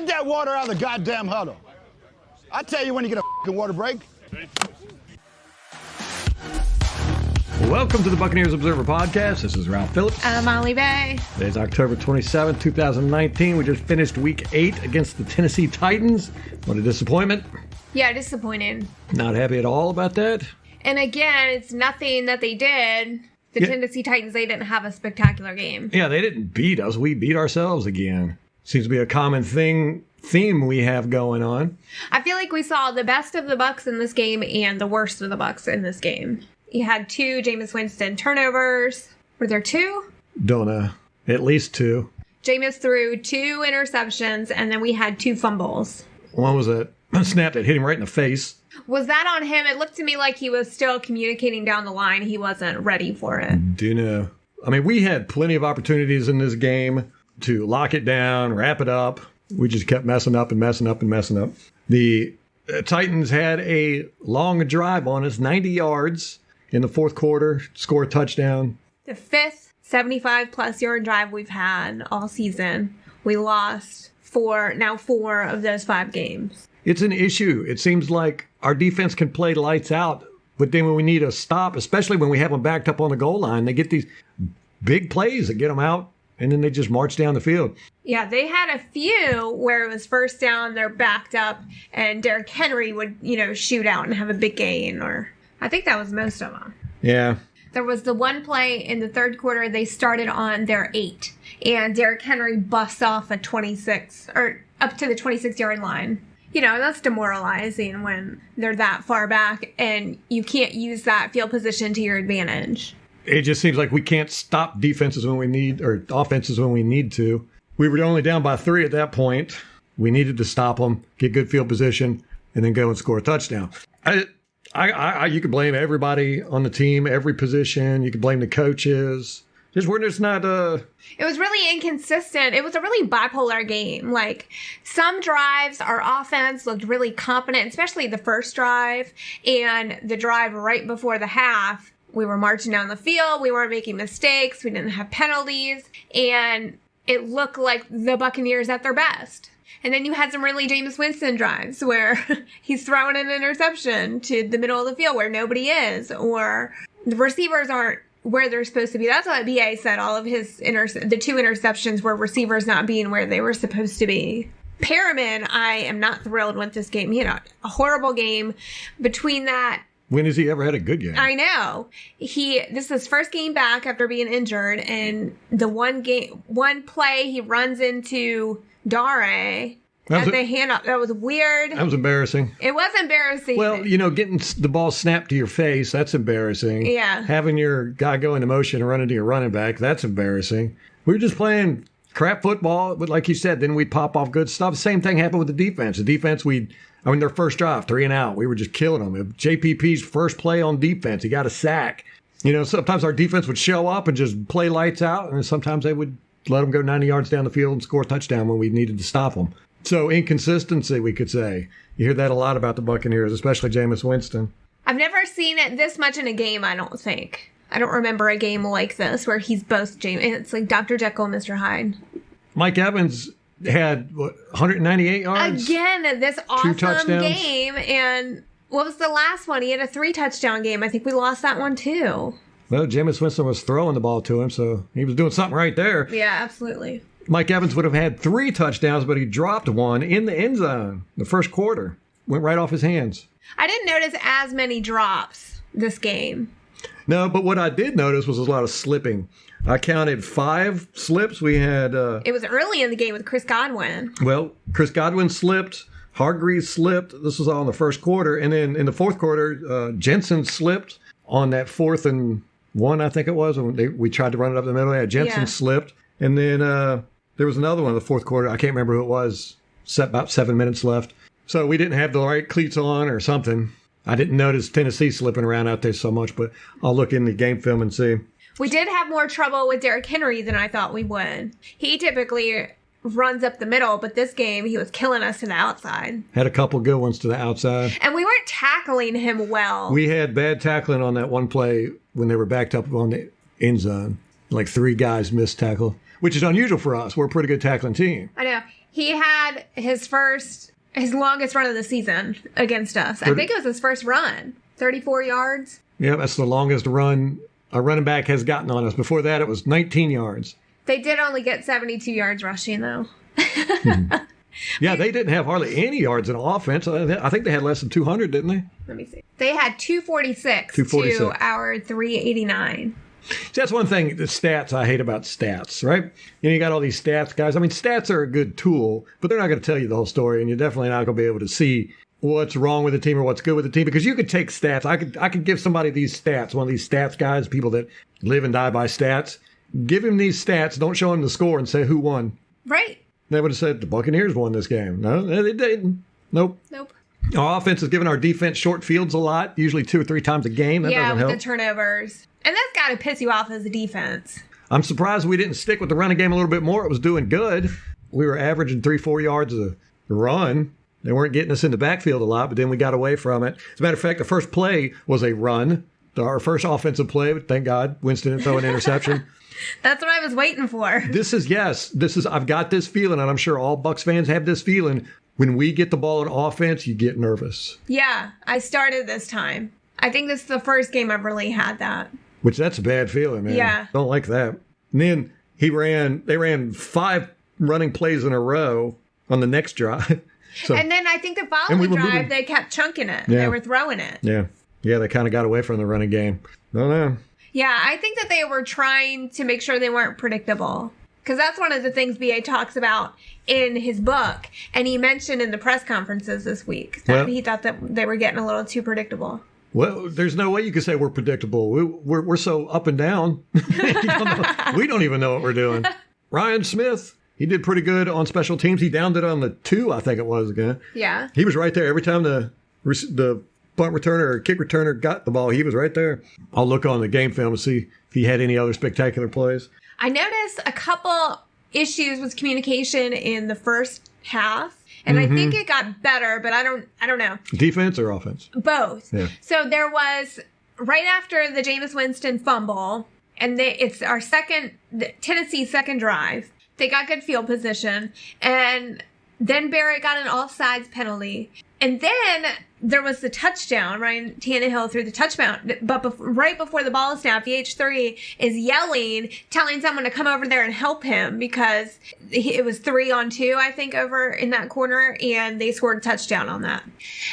Get that water out of the goddamn huddle. I tell you when you get a fucking water break. Welcome to the Buccaneers Observer Podcast. This is Ralph Phillips. I'm Molly Bay. Today's October 27th, 2019. We just finished Week 8 against the Tennessee Titans. What a disappointment. Yeah, disappointed. Not happy at all about that. And again, it's nothing that they did. The Tennessee Titans, they didn't have a spectacular game. Yeah, they didn't beat us. We beat ourselves again. Seems to be a common theme we have going on. I feel like we saw the best of the Bucs in this game and the worst of the Bucs in this game. You had 2 Jameis Winston turnovers. Were there 2? Don't know. At least 2. Jameis threw 2 interceptions, and then we had 2 fumbles. One was a snap that hit him right in the face. Was that on him? It looked to me like he was still communicating down the line. He wasn't ready for it. Do you know? I mean, we had plenty of opportunities in this game to lock it down, wrap it up. We just kept messing up and messing up and messing up. The Titans had a long drive on us, 90 yards in the fourth quarter, score a touchdown. The 5th 75-plus yard drive we've had all season. We lost 4 of those 5 games. It's an issue. It seems like our defense can play lights out, but then when we need a stop, especially when we have them backed up on the goal line, they get these big plays that get them out, and then they just march down the field. Yeah, they had a few where it was first down, they're backed up, and Derrick Henry would, shoot out and have a big gain, or I think that was most of them. Yeah. There was the one play in the third quarter, they started on their 8, and Derrick Henry busts off a 26, or up to the 26-yard line. That's demoralizing when they're that far back and you can't use that field position to your advantage. It just seems like we can't stop defenses when we need, or offenses when we need to. We were only down by 3 at that point. We needed to stop them, get good field position, and then go and score a touchdown. You could blame everybody on the team, every position. You could blame the coaches. Just we're just not. It was really inconsistent. It was a really bipolar game. Like, some drives, our offense looked really competent, especially the first drive, and the drive right before the half. We were marching down the field. We weren't making mistakes. We didn't have penalties, and it looked like the Buccaneers at their best. And then you had some really Jameis Winston drives where he's throwing an interception to the middle of the field where nobody is, or the receivers aren't where they're supposed to be. That's what BA said. All of his the 2 interceptions were receivers not being where they were supposed to be. Perriman, I am not thrilled with this game. He had a horrible game. Between that, when has he ever had a good game? I know. This is his first game back after being injured, and the one play he runs into Dare at the handoff. That was weird. That was embarrassing. It was embarrassing. Well, getting the ball snapped to your face, that's embarrassing. Yeah. Having your guy go into motion and run into your running back, that's embarrassing. We were just playing crap football, but like you said, then we'd pop off good stuff. Same thing happened with the defense. The defense, their first drive, 3 and out, we were just killing them. JPP's first play on defense, he got a sack. Sometimes our defense would show up and just play lights out, and sometimes they would let them go 90 yards down the field and score a touchdown when we needed to stop them. So inconsistency, we could say. You hear that a lot about the Buccaneers, especially Jameis Winston. I've never seen it this much in a game, I don't think. I don't remember a game like this where he's both Jameis. It's like Dr. Jekyll and Mr. Hyde. Mike Evans had 198 yards? Again, this awesome 2 touchdowns. game. And what was the last one? He had a 3-touchdown game. I think we lost that one too. Well, Jameis Winston was throwing the ball to him, so he was doing something right there. Yeah, absolutely. Mike Evans would have had 3 touchdowns, but he dropped one in the end zone the first quarter. Went right off his hands. I didn't notice as many drops this game. No, but what I did notice was a lot of slipping. I counted 5 slips. We had... it was early in the game with Chris Godwin. Well, Chris Godwin slipped. Hargreaves slipped. This was all in the first quarter. And then in the fourth quarter, Jensen slipped on that 4th and 1, I think it was. When we tried to run it up the middle. Yeah, Jensen slipped. And then there was another one in the fourth quarter. I can't remember who it was. About 7 minutes left. So we didn't have the right cleats on or something. I didn't notice Tennessee slipping around out there so much, but I'll look in the game film and see. We did have more trouble with Derrick Henry than I thought we would. He typically runs up the middle, but this game he was killing us to the outside. Had a couple good ones to the outside. And we weren't tackling him well. We had bad tackling on that one play when they were backed up on the end zone. Like 3 guys missed tackle, which is unusual for us. We're a pretty good tackling team. I know. He had his longest run of the season against us. I think it was his first run, 34 yards. Yeah, that's the longest run a running back has gotten on us. Before that, it was 19 yards. They did only get 72 yards rushing, though. Yeah, they didn't have hardly any yards in offense. I think they had less than 200, didn't they? Let me see. They had 246 to our 389. See, that's one thing, the stats I hate about stats, right? You got all these stats guys. I mean, stats are a good tool, but they're not going to tell you the whole story, and you're definitely not going to be able to see what's wrong with the team or what's good with the team, because you could take stats. I could give somebody these stats, one of these stats guys, people that live and die by stats. Give him these stats, don't show him the score, and say who won. Right. They would have said the Buccaneers won this game. No, they didn't. Nope. Our offense is giving our defense short fields a lot, usually 2 or 3 times a game. That doesn't help. The turnovers. And that's got to piss you off as a defense. I'm surprised we didn't stick with the running game a little bit more. It was doing good. We were averaging 3-4 yards a run. They weren't getting us in the backfield a lot, but then we got away from it. As a matter of fact, the first play was a run. Our first offensive play, thank God, Winston didn't throw an interception. That's what I was waiting for. I've got this feeling, and I'm sure all Bucs fans have this feeling. When we get the ball in offense, you get nervous. Yeah, I started this time. I think this is the first game I've really had that. Which, that's a bad feeling, man. Yeah. Don't like that. And then they ran 5 running plays in a row on the next drive. So, and then I think the following drive, they kept chunking it. Yeah. They were throwing it. Yeah. Yeah, they kind of got away from the running game. Don't know. Yeah, I think that they were trying to make sure they weren't predictable. Because that's one of the things B.A. talks about in his book. And he mentioned in the press conferences this week that he thought that they were getting a little too predictable. Well, there's no way you could say we're predictable. We're so up and down. We don't even know what we're doing. Ryan Smith, he did pretty good on special teams. He downed it on the 2, I think it was again. Yeah. He was right there every time the punt returner or kick returner got the ball. He was right there. I'll look on the game film to see if he had any other spectacular plays. I noticed a couple issues with communication in the first half. And I think it got better, but I don't know. Defense or offense? Both. Yeah. So there was, right after the Jameis Winston fumble, and it's our Tennessee's second drive. They got good field position. And then Barrett got an offsides penalty. And then there was the touchdown. Ryan Tannehill threw the touchdown. But right before the ball snap, the H3 is yelling, telling someone to come over there and help him because it was 3-on-2, I think, over in that corner. And they scored a touchdown on that.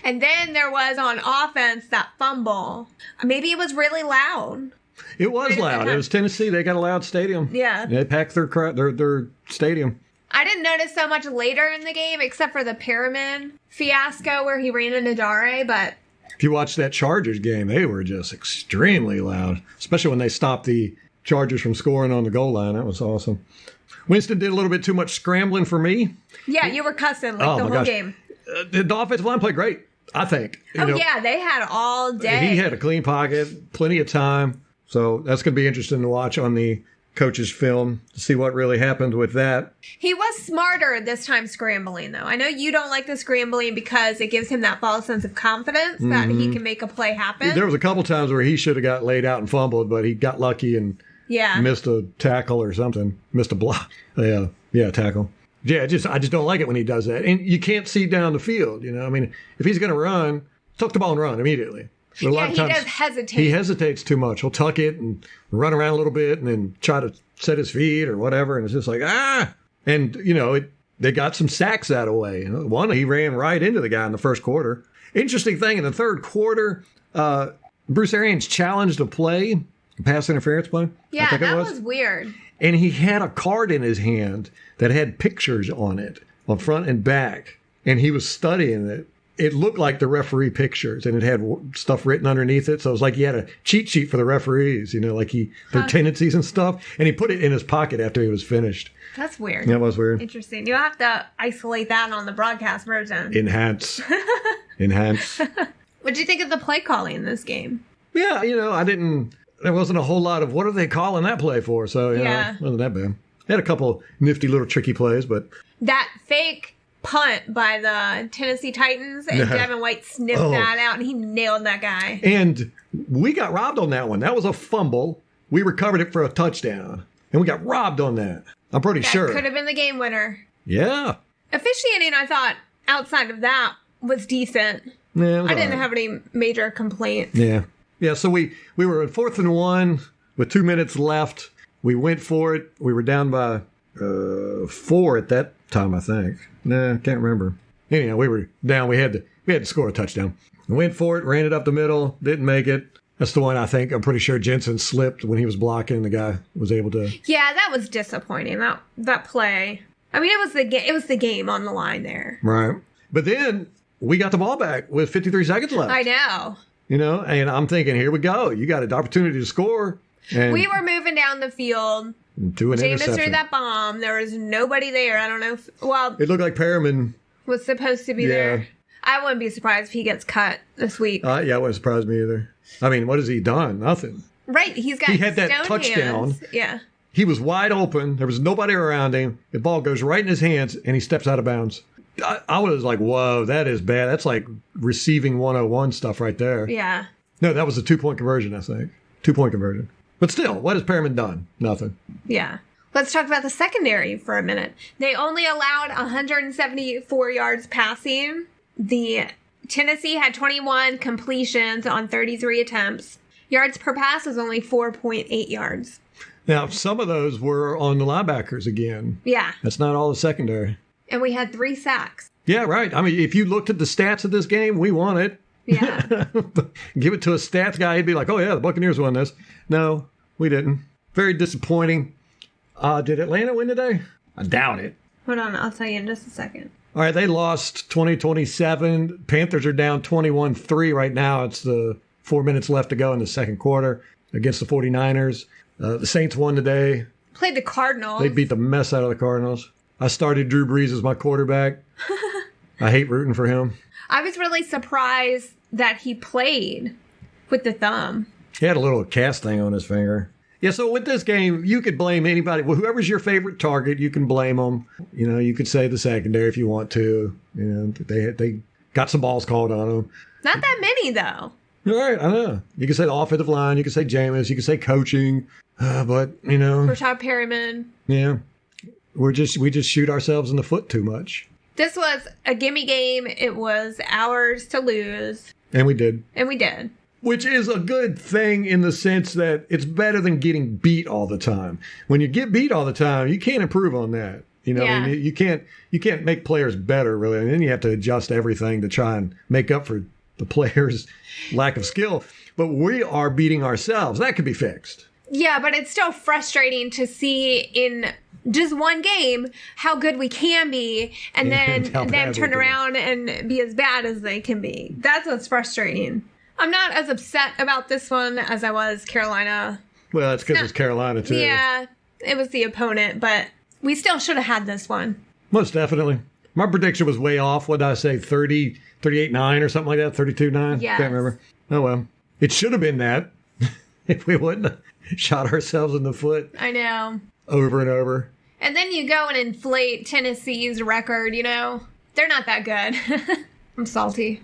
And then there was on offense that fumble. Maybe it was really loud. It was loud. It was Tennessee. They got a loud stadium. Yeah. They packed their stadium. I didn't notice so much later in the game, except for the Perriman fiasco where he ran into Dare, but... If you watch that Chargers game, they were just extremely loud, especially when they stopped the Chargers from scoring on the goal line. That was awesome. Winston did a little bit too much scrambling for me. Yeah, you were cussing the whole game. The offensive line played great, I think. Yeah, they had all day. He had a clean pocket, plenty of time. So that's going to be interesting to watch on the coach's film to see what really happened with that. He was smarter this time scrambling, though. I know you don't like the scrambling because it gives him that false sense of confidence that he can make a play happen. There was a couple times where he should have got laid out and fumbled, but he got lucky and missed a tackle or something. Missed a block. Yeah, tackle. Yeah, I just don't like it when he does that. And you can't see down the field, I mean, if he's going to run, tuck the ball and run immediately. He does hesitate. He hesitates too much. He'll tuck it and run around a little bit and then try to set his feet or whatever. And it's just like, And, they got some sacks that way. One, he ran right into the guy in the first quarter. Interesting thing, in the third quarter, Bruce Arians challenged a play, a pass interference play. Yeah, that was weird. And he had a card in his hand that had pictures on it, on front and back. And he was studying it. It looked like the referee pictures, and it had stuff written underneath it. So it was like he had a cheat sheet for the referees, like their tendencies and stuff. And he put it in his pocket after he was finished. That's weird. That was weird. Interesting. You'll have to isolate that on the broadcast version. Enhance. What did you think of the play calling in this game? Yeah, there wasn't a whole lot of what are they calling that play for? So, it wasn't that bad. They had a couple nifty little tricky plays, but. That fake punt by the Tennessee Titans, and Devin White sniffed that out, and he nailed that guy. And we got robbed on that one. That was a fumble. We recovered it for a touchdown, and we got robbed on that. I'm pretty sure. That could have been the game winner. Yeah. Officiating, I thought, outside of that, was decent. Yeah, I didn't have any major complaints. Yeah. Yeah, so we were at 4th and 1 with 2 minutes left. We went for it. We were down by 4 at that time, I think. Nah, can't remember. Anyhow, we were down. We had to score a touchdown. We went for it, ran it up the middle, didn't make it. That's the one I'm pretty sure Jensen slipped when he was blocking. The guy was able to. Yeah, that was disappointing. That play. I mean, it was the game on the line there. Right. But then we got the ball back with 53 seconds left. I know. And I'm thinking, here we go. You got an opportunity to score. And we were moving down the field. To an Jameis interception. threw that bomb. There was nobody there. I don't know if, it looked like Perriman was supposed to be there. I wouldn't be surprised if he gets cut this week. Yeah, it wouldn't surprise me either. I mean, what has he done? Nothing. Right. He had that stone touchdown. hands. Yeah. He was wide open. There was nobody around him. The ball goes right in his hands, and he steps out of bounds. I was like, whoa, that is bad. That's like receiving 101 stuff right there. Yeah. No, that was a 2-point conversion, I think. 2-point conversion. But still, what has Perriman done? Nothing. Yeah. Let's talk about the secondary for a minute. They only allowed 174 yards passing. The Tennessee had 21 completions on 33 attempts. Yards per pass was only 4.8 yards. Now, some of those were on the linebackers again. Yeah. That's not all the secondary. And we had 3 sacks. Yeah, right. I mean, if you looked at the stats of this game, we won it. Yeah. Give it to a stats guy, he'd be like, oh, yeah, the Buccaneers won this. No, we didn't. Very disappointing. Did Atlanta win today? I doubt it. Hold on, I'll tell you in just a second. All right, they lost 20-27. Panthers are down 21-3 right now. It's the 4 minutes left to go in the second quarter against the 49ers. The Saints won today. Played the Cardinals. They beat the mess out of the Cardinals. I started Drew Brees as my quarterback. I hate rooting for him. I was really surprised that he played with the thumb. He had a little cast thing on his finger. Yeah, so with this game, you could blame anybody. Well, whoever's your favorite target, you can blame them. You could say the secondary if you want to. They got some balls called on them. Not that many, though. All right, I know. You can say the offensive line. You can say Jameis. You can say coaching. But, Rashad Perriman. Yeah. We just shoot ourselves in the foot too much. This was a gimme game. It was ours to lose. And we did. Which is a good thing in the sense that it's better than getting beat all the time. When you get beat all the time, you can't improve on that. Yeah. I mean, you can't make players better, really. And then you have to adjust everything to try and make up for the players' lack of skill. But we are beating ourselves. That could be fixed. Yeah, but it's still frustrating to see in just one game how good we can be and then them turn around and be as bad as they can be. That's what's frustrating. I'm not as upset about this one as I was Carolina. Well, it's because it's Carolina, too. Yeah, it was the opponent, but we still should have had this one. Most definitely. My prediction was way off. What did I say? 38-9 or something like that? 32-9? Yes. Can't remember. Oh, well. It should have been that if we wouldn't have shot ourselves in the foot. I know. Over and over. And then you go and inflate Tennessee's record, They're not that good. I'm salty.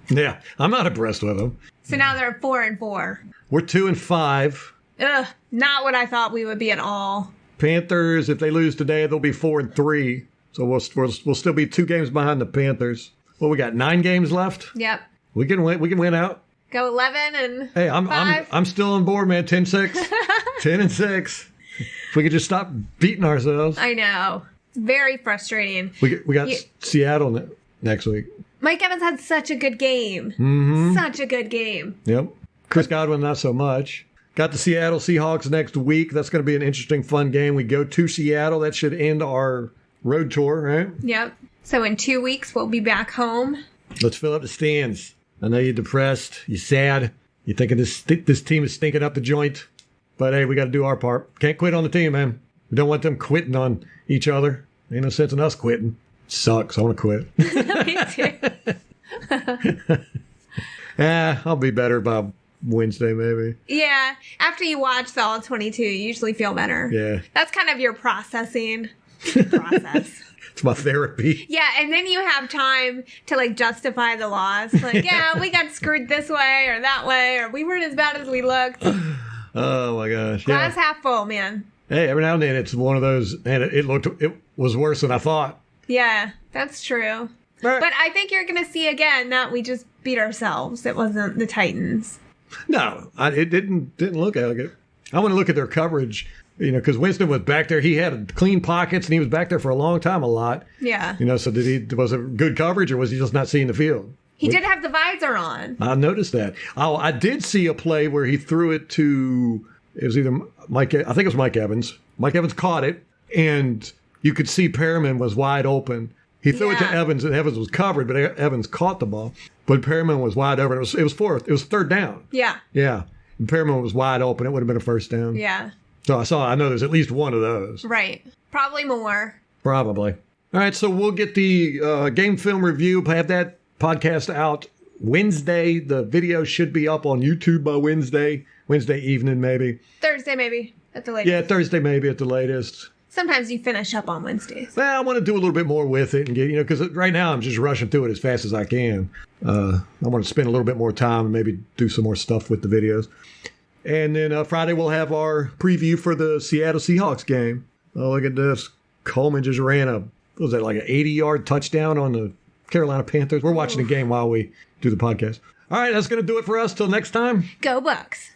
Yeah, I'm not impressed with them. So now they're 4-4. We're 2-5. Ugh, not what I thought we would be at all. Panthers, if they lose today, they'll be 4-3. So we'll still be 2 games behind the Panthers. Well, we got 9 games left. Yep. We can win. We can win out. Go 11 and hey, 5. I'm still on board, man. 10-6, 10-6. If we could just stop beating ourselves. I know. It's very frustrating. We got Seattle next week. Mike Evans had such a good game. Mm-hmm. Such a good game. Yep. Chris Godwin, not so much. Got the Seattle Seahawks next week. That's going to be an interesting, fun game. We go to Seattle. That should end our road tour, right? Yep. So in 2 weeks, we'll be back home. Let's fill up the stands. I know you're depressed. You're sad. You're thinking this team is stinking up the joint. But, hey, we got to do our part. Can't quit on the team, man. We don't want them quitting on each other. Ain't no sense in us quitting. Sucks. I want to quit. Me too. I'll be better by Wednesday, maybe. Yeah. After you watch the All 22, you usually feel better. Yeah. That's kind of your processing process. It's my therapy. Yeah, and then you have time to justify the loss. Yeah, we got screwed this way or that way, or we weren't as bad as we looked. Oh my gosh. Glass half full, man. Hey, every now and then it's one of those, and it was worse than I thought. Yeah, that's true. All right. But I think you're going to see again that we just beat ourselves. It wasn't the Titans. No, it didn't look like it. I want to look at their coverage, because Winston was back there. He had clean pockets, and he was back there for a long time, a lot. Yeah. So was it good coverage, or was he just not seeing the field? He did have the visor on. I noticed that. Oh, I did see a play where he threw it to, it was either I think it was Mike Evans. Mike Evans caught it, and you could see Perriman was wide open. He threw it to Evans, and Evans was covered, but Evans caught the ball. But Perriman was wide open. It was third down. Yeah. Yeah. And Perriman was wide open. It would have been a first down. Yeah. So I know there's at least one of those. Right. Probably more. Probably. All right, so we'll get the game film review, have that podcast out Wednesday. The video should be up on YouTube by Wednesday evening maybe. Thursday maybe at the latest. Yeah, Thursday maybe at the latest. Sometimes you finish up on Wednesdays. Well, I want to do a little bit more with it and get, because right now I'm just rushing through it as fast as I can. I want to spend a little bit more time and maybe do some more stuff with the videos. And then Friday we'll have our preview for the Seattle Seahawks game. Oh, look at this. Coleman just ran like an 80-yard touchdown on the Carolina Panthers. We're watching the game while we do the podcast. All right, that's going to do it for us. Till next time. Go Bucs.